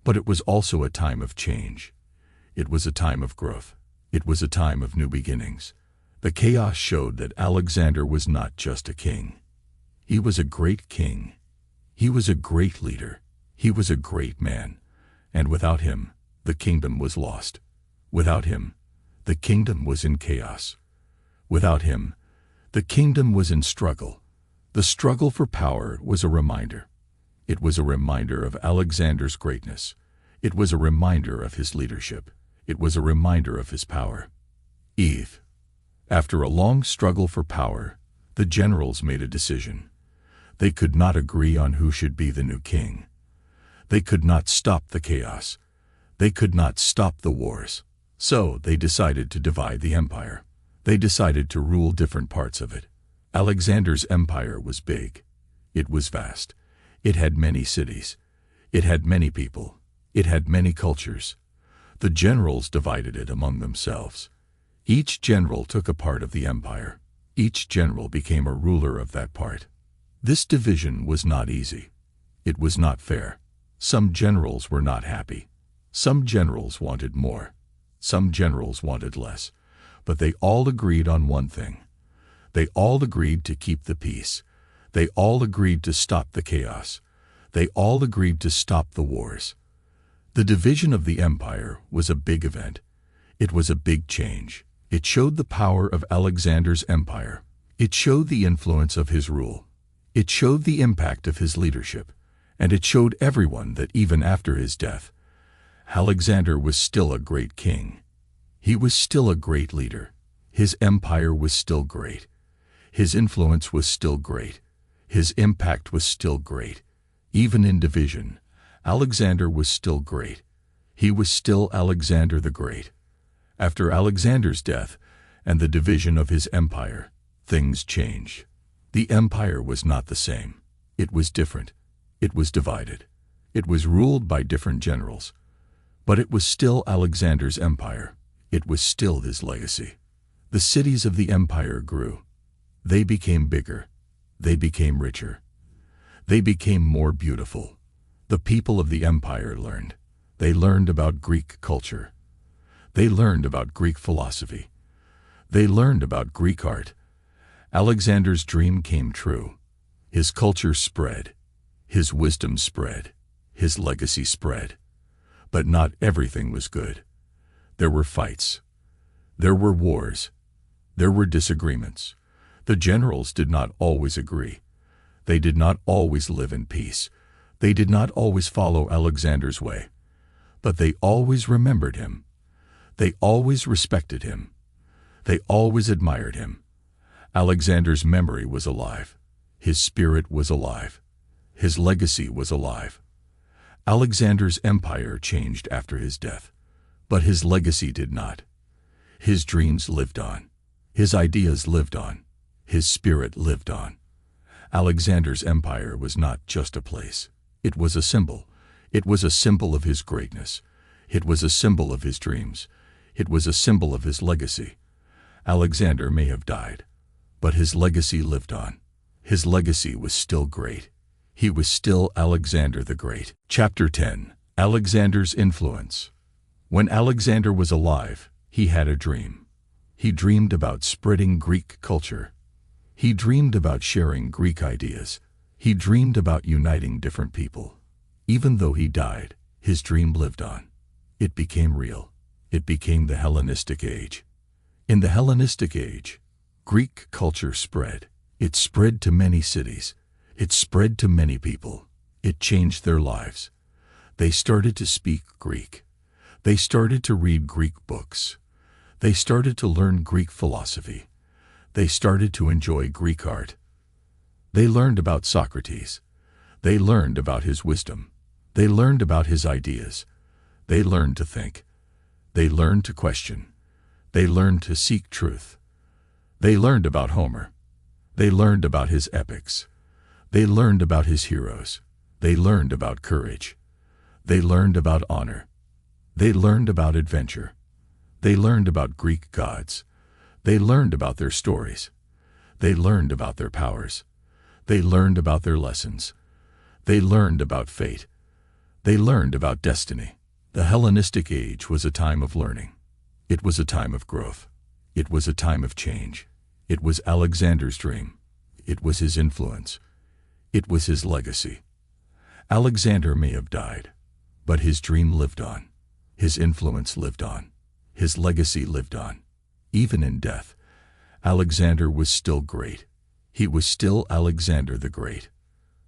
But it was also a time of change. It was a time of growth. It was a time of new beginnings. The chaos showed that Alexander was not just a king. He was a great king. He was a great leader. He was a great man. And without him, the kingdom was lost. Without him, the kingdom was in chaos. Without him, the kingdom was in struggle. The struggle for power was a reminder. It was a reminder of Alexander's greatness. It was a reminder of his leadership. It was a reminder of his power. Eve. After a long struggle for power, the generals made a decision. They could not agree on who should be the new king. They could not stop the chaos. They could not stop the wars. So they decided to divide the empire. They decided to rule different parts of it. Alexander's empire was big. It was vast. It had many cities. It had many people. It had many cultures. The generals divided it among themselves. Each general took a part of the empire. Each general became a ruler of that part. This division was not easy. It was not fair. Some generals were not happy. Some generals wanted more. Some generals wanted less. But they all agreed on one thing. They all agreed to keep the peace. They all agreed to stop the chaos. They all agreed to stop the wars. The division of the empire was a big event. It was a big change. It showed the power of Alexander's empire. It showed the influence of his rule. It showed the impact of his leadership. And it showed everyone that even after his death, Alexander was still a great king. He was still a great leader. His empire was still great. His influence was still great. His impact was still great. Even in division, Alexander was still great. He was still Alexander the Great. After Alexander's death and the division of his empire, things changed. The empire was not the same. It was different. It was divided. It was ruled by different generals. But it was still Alexander's empire. It was still his legacy. The cities of the empire grew. They became bigger. They became richer. They became more beautiful. The people of the empire learned. They learned about Greek culture. They learned about Greek philosophy. They learned about Greek art. Alexander's dream came true. His culture spread. His wisdom spread. His legacy spread. But not everything was good. There were fights. There were wars. There were disagreements. The generals did not always agree. They did not always live in peace. They did not always follow Alexander's way. But they always remembered him. They always respected him. They always admired him. Alexander's memory was alive. His spirit was alive. His legacy was alive. Alexander's empire changed after his death, but his legacy did not. His dreams lived on. His ideas lived on. His spirit lived on. Alexander's empire was not just a place. It was a symbol. It was a symbol of his greatness. It was a symbol of his dreams. It was a symbol of his legacy. Alexander may have died, but his legacy lived on. His legacy was still great. He was still Alexander the Great. Chapter 10. Alexander's influence. When Alexander was alive, he had a dream. He dreamed about spreading Greek culture. He dreamed about sharing Greek ideas. He dreamed about uniting different people. Even though he died, his dream lived on. It became real. It became the Hellenistic Age. In the Hellenistic Age, Greek culture spread. It spread to many cities. It spread to many people. It changed their lives. They started to speak Greek. They started to read Greek books. They started to learn Greek philosophy. They started to enjoy Greek art. They learned about Socrates. They learned about his wisdom. They learned about his ideas. They learned to think. They learned to question. They learned to seek truth. They learned about Homer. They learned about his epics. They learned about his heroes. They learned about courage. They learned about honor. They learned about adventure. They learned about Greek gods. They learned about their stories. They learned about their powers. They learned about their lessons. They learned about fate. They learned about destiny. The Hellenistic Age was a time of learning. It was a time of growth. It was a time of change. It was Alexander's dream. It was his influence. It was his legacy. Alexander may have died, but his dream lived on. His influence lived on. His legacy lived on. Even in death, Alexander was still great. He was still Alexander the Great.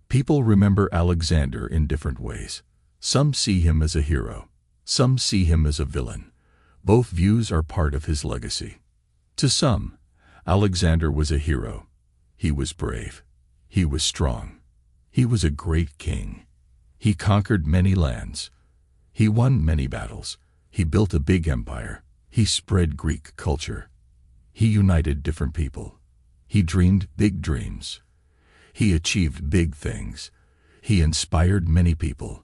People remember Alexander in different ways. Some see him as a hero. Some see him as a villain. Both views are part of his legacy. To some, Alexander was a hero. He was brave. He was strong. He was a great king. He conquered many lands. He won many battles. He built a big empire. He spread Greek culture. He united different people. He dreamed big dreams. He achieved big things. He inspired many people.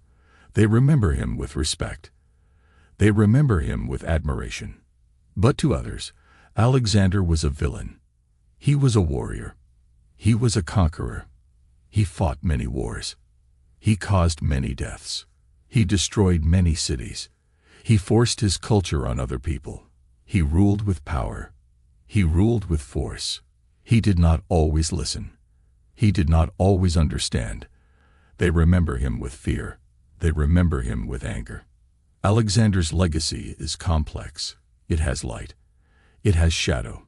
They remember him with respect. They remember him with admiration. But to others, Alexander was a villain. He was a warrior. He was a conqueror. He fought many wars. He caused many deaths. He destroyed many cities. He forced his culture on other people. He ruled with power. He ruled with force. He did not always listen. He did not always understand. They remember him with fear. They remember him with anger. Alexander's legacy is complex. It has light. It has shadow.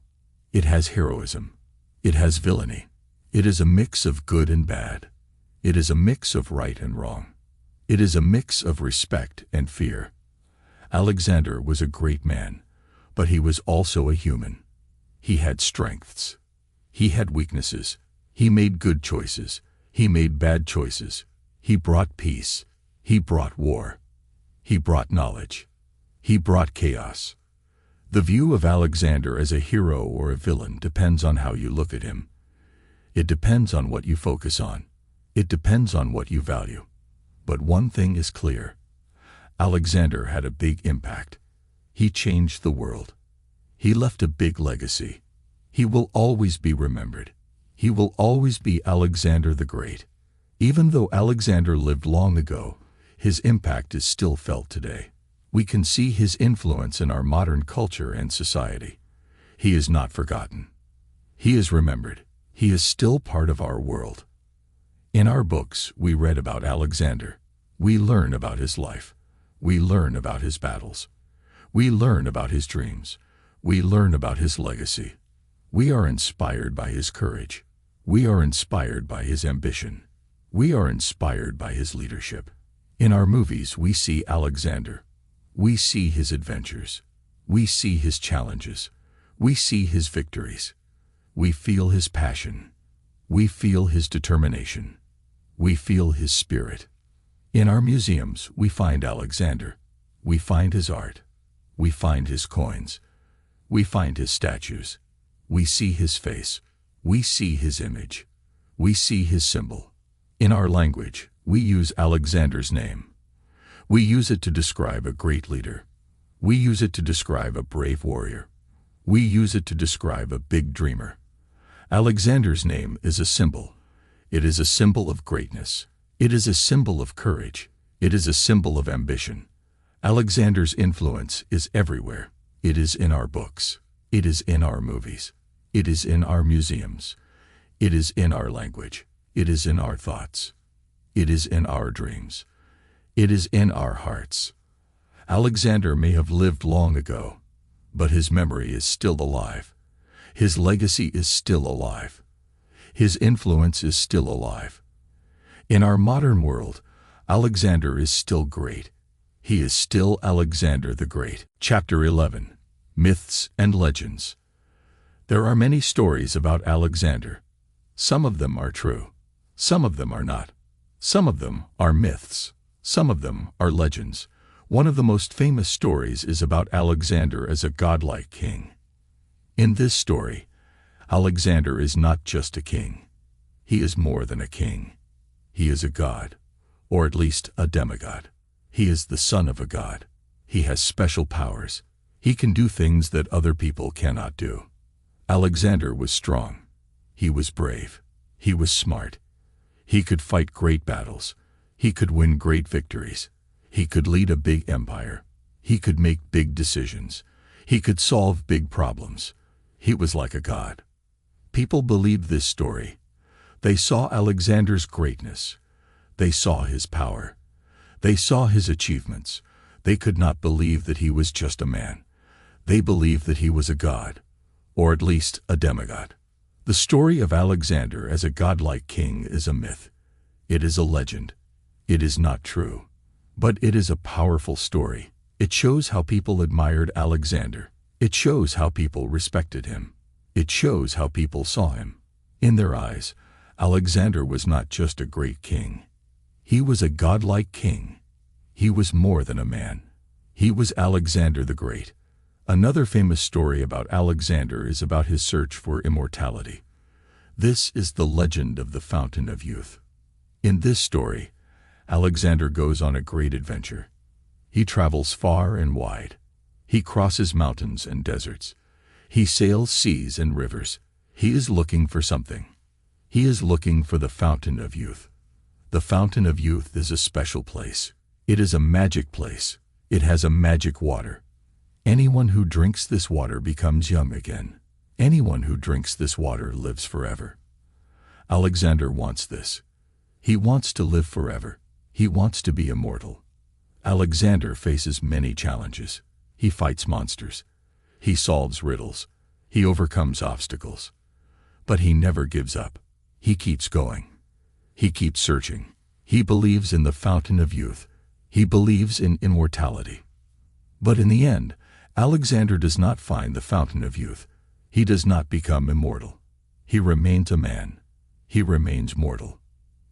It has heroism. It has villainy. It is a mix of good and bad. It is a mix of right and wrong. It is a mix of respect and fear. Alexander was a great man, but he was also a human. He had strengths. He had weaknesses. He made good choices. He made bad choices. He brought peace. He brought war. He brought knowledge. He brought chaos. The view of Alexander as a hero or a villain depends on how you look at him. It depends on what you focus on. It depends on what you value. But one thing is clear. Alexander had a big impact. He changed the world. He left a big legacy. He will always be remembered. He will always be Alexander the Great. Even though Alexander lived long ago, his impact is still felt today. We can see his influence in our modern culture and society. He is not forgotten. He is remembered. He is still part of our world. In our books, we read about Alexander. We learn about his life. We learn about his battles. We learn about his dreams. We learn about his legacy. We are inspired by his courage. We are inspired by his ambition. We are inspired by his leadership. In our movies, we see Alexander. We see his adventures. We see his challenges. We see his victories. We feel his passion. We feel his determination. We feel his spirit. In our museums, we find Alexander. We find his art. We find his coins. We find his statues. We see his face. We see his image. We see his symbol. In our language, we use Alexander's name. We use it to describe a great leader. We use it to describe a brave warrior. We use it to describe a big dreamer. Alexander's name is a symbol. It is a symbol of greatness. It is a symbol of courage. It is a symbol of ambition. Alexander's influence is everywhere. It is in our books. It is in our movies. It is in our museums. It is in our language. It is in our thoughts. It is in our dreams. It is in our hearts. Alexander may have lived long ago, but his memory is still alive. His legacy is still alive. His influence is still alive. In our modern world, Alexander is still great. He is still Alexander the Great. Chapter 11. Myths and Legends. There are many stories about Alexander. Some of them are true. Some of them are not. Some of them are myths. Some of them are legends. One of the most famous stories is about Alexander as a godlike king. In this story, Alexander is not just a king. He is more than a king. He is a god, or at least a demigod. He is the son of a god. He has special powers. He can do things that other people cannot do. Alexander was strong. He was brave. He was smart. He could fight great battles. He could win great victories. He could lead a big empire. He could make big decisions. He could solve big problems. He was like a god. People believed this story. They saw Alexander's greatness. They saw his power. They saw his achievements. They could not believe that he was just a man. They believed that he was a god, or at least a demigod. The story of Alexander as a godlike king is a myth. It is a legend. It is not true. But it is a powerful story. It shows how people admired Alexander. It shows how people respected him. It shows how people saw him. In their eyes, Alexander was not just a great king. He was a godlike king. He was more than a man. He was Alexander the Great. Another famous story about Alexander is about his search for immortality. This is the legend of the Fountain of Youth. In this story, Alexander goes on a great adventure. He travels far and wide. He crosses mountains and deserts. He sails seas and rivers. He is looking for something. He is looking for the Fountain of Youth. The Fountain of Youth is a special place. It is a magic place. It has a magic water. Anyone who drinks this water becomes young again. Anyone who drinks this water lives forever. Alexander wants this. He wants to live forever. He wants to be immortal. Alexander faces many challenges. He fights monsters. He solves riddles. He overcomes obstacles. But he never gives up. He keeps going. He keeps searching. He believes in the Fountain of Youth. He believes in immortality. But in the end, Alexander does not find the Fountain of Youth. He does not become immortal. He remains a man. He remains mortal.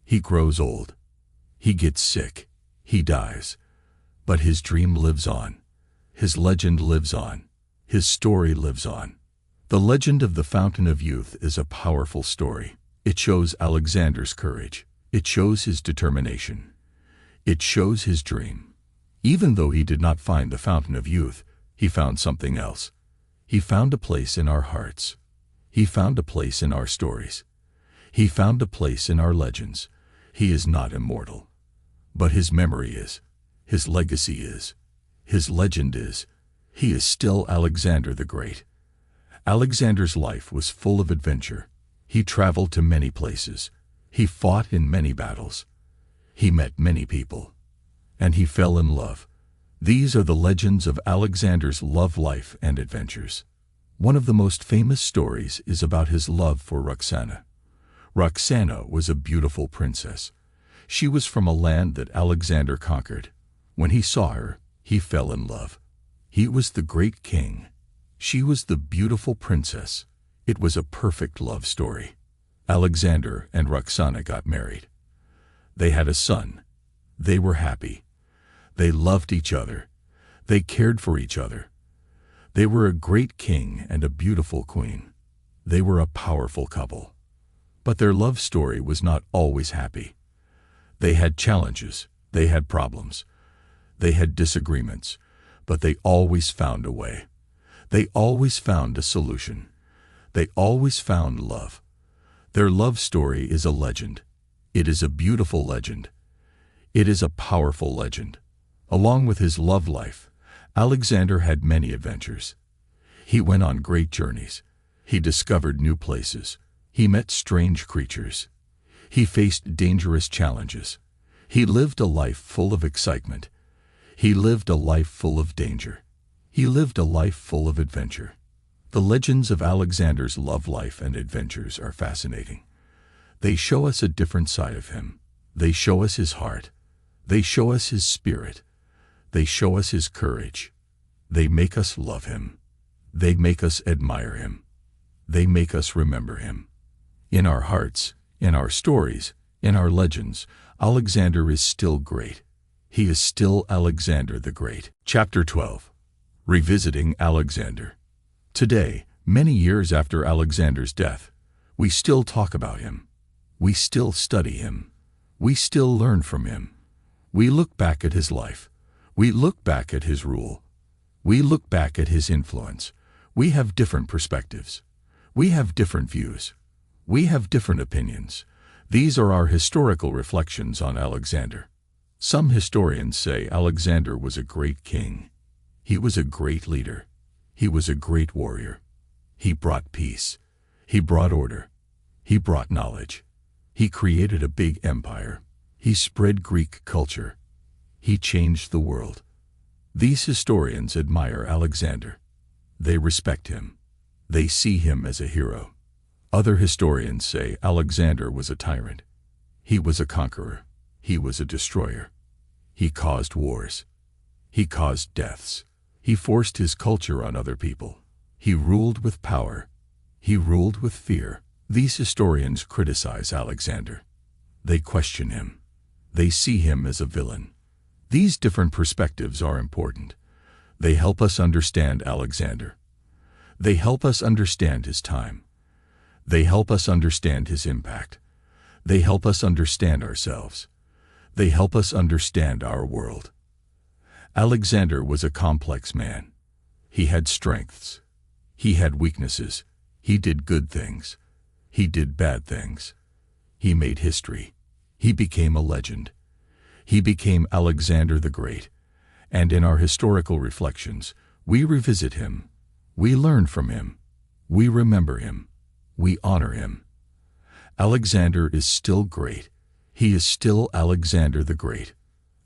He grows old. He gets sick. He dies. But his dream lives on. His legend lives on. His story lives on. The legend of the Fountain of Youth is a powerful story. It shows Alexander's courage. It shows his determination. It shows his dream. Even though he did not find the Fountain of Youth, he found something else. He found a place in our hearts. He found a place in our stories. He found a place in our legends. He is not immortal. But his memory is. His legacy is. His legend is. He is still Alexander the Great. Alexander's life was full of adventure. He traveled to many places. He fought in many battles. He met many people. And he fell in love. These are the legends of Alexander's love life and adventures. One of the most famous stories is about his love for Roxana. Roxana was a beautiful princess. She was from a land that Alexander conquered. When he saw her, he fell in love. He was the great king. She was the beautiful princess. It was a perfect love story. Alexander and Roxana got married. They had a son. They were happy. They loved each other. They cared for each other. They were a great king and a beautiful queen. They were a powerful couple. But their love story was not always happy. They had challenges. They had problems. They had disagreements. But they always found a way. They always found a solution. They always found love. Their love story is a legend. It is a beautiful legend. It is a powerful legend. Along with his love life, Alexander had many adventures. He went on great journeys. He discovered new places. He met strange creatures. He faced dangerous challenges. He lived a life full of excitement. He lived a life full of danger. He lived a life full of adventure. The legends of Alexander's love life and adventures are fascinating. They show us a different side of him. They show us his heart. They show us his spirit. They show us his courage. They make us love him. They make us admire him. They make us remember him. In our hearts, in our stories, in our legends, Alexander is still great. He is still Alexander the Great. Chapter 12. Revisiting Alexander. Today, many years after Alexander's death, we still talk about him. We still study him. We still learn from him. We look back at his life. We look back at his rule. We look back at his influence. We have different perspectives. We have different views. We have different opinions. These are our historical reflections on Alexander. Some historians say Alexander was a great king. He was a great leader. He was a great warrior. He brought peace. He brought order. He brought knowledge. He created a big empire. He spread Greek culture. He changed the world. These historians admire Alexander. They respect him. They see him as a hero. Other historians say Alexander was a tyrant. He was a conqueror. He was a destroyer. He caused wars. He caused deaths. He forced his culture on other people. He ruled with power. He ruled with fear. These historians criticize Alexander. They question him. They see him as a villain. These different perspectives are important. They help us understand Alexander. They help us understand his time. They help us understand his impact. They help us understand ourselves. They help us understand our world. Alexander was a complex man. He had strengths. He had weaknesses. He did good things. He did bad things. He made history. He became a legend. He became Alexander the Great. And in our historical reflections, we revisit him. We learn from him. We remember him. We honor him. Alexander is still great. He is still Alexander the Great.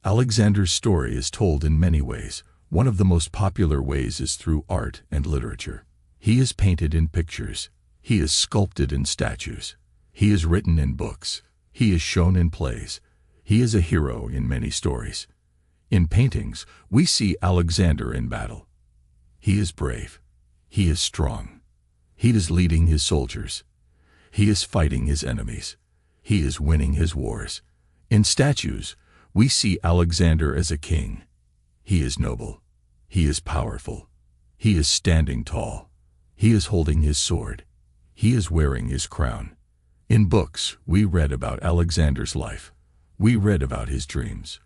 Alexander's story is told in many ways. One of the most popular ways is through art and literature. He is painted in pictures. He is sculpted in statues. He is written in books. He is shown in plays. He is a hero in many stories. In paintings, we see Alexander in battle. He is brave. He is strong. He is leading his soldiers. He is fighting his enemies. He is winning his wars. In statues, we see Alexander as a king. He is noble. He is powerful. He is standing tall. He is holding his sword. He is wearing his crown. In books, we read about Alexander's life. We read about his dreams.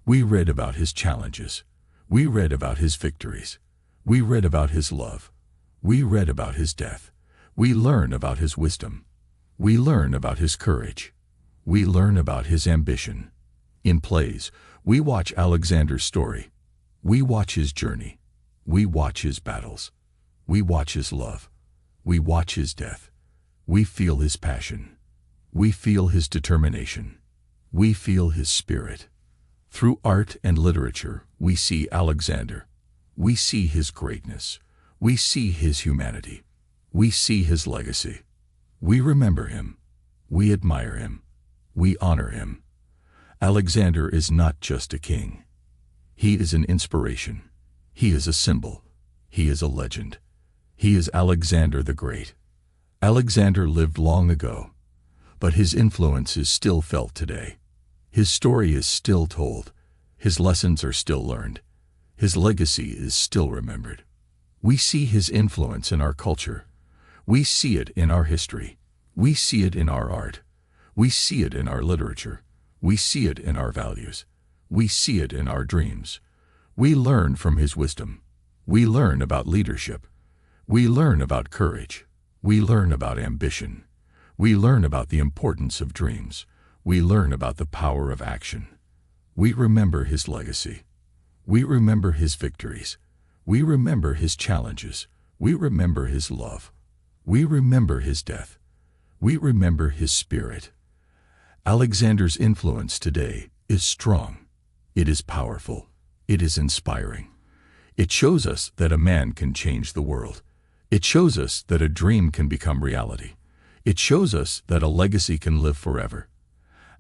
We read about his challenges. We read about his victories. We read about his love. We read about his death. We learn about his wisdom. We learn about his courage. We learn about his ambition. In plays, we watch Alexander's story. We watch his journey. We watch his battles. We watch his love. We watch his death. We feel his passion. We feel his determination. We feel his spirit. Through art and literature, we see Alexander. We see his greatness. We see his humanity. We see his legacy. We remember him. We admire him. We honor him. Alexander is not just a king. He is an inspiration. He is a symbol. He is a legend. He is Alexander the Great. Alexander lived long ago, but his influence is still felt today. His story is still told. His lessons are still learned. His legacy is still remembered. We see his influence in our culture. We see it in our history. We see it in our art. We see it in our literature. We see it in our values. We see it in our dreams. We learn from his wisdom. We learn about leadership. We learn about courage. We learn about ambition. We learn about the importance of dreams. We learn about the power of action. We remember his legacy. We remember his victories. We remember his challenges. We remember his love. We remember his death. We remember his spirit. Alexander's influence today is strong. It is powerful. It is inspiring. It shows us that a man can change the world. It shows us that a dream can become reality. It shows us that a legacy can live forever.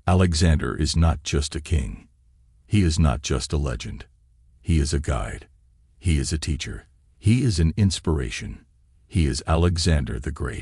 Alexander is not just a king. He is not just a legend. He is a guide. He is a teacher. He is an inspiration. He is Alexander the Great.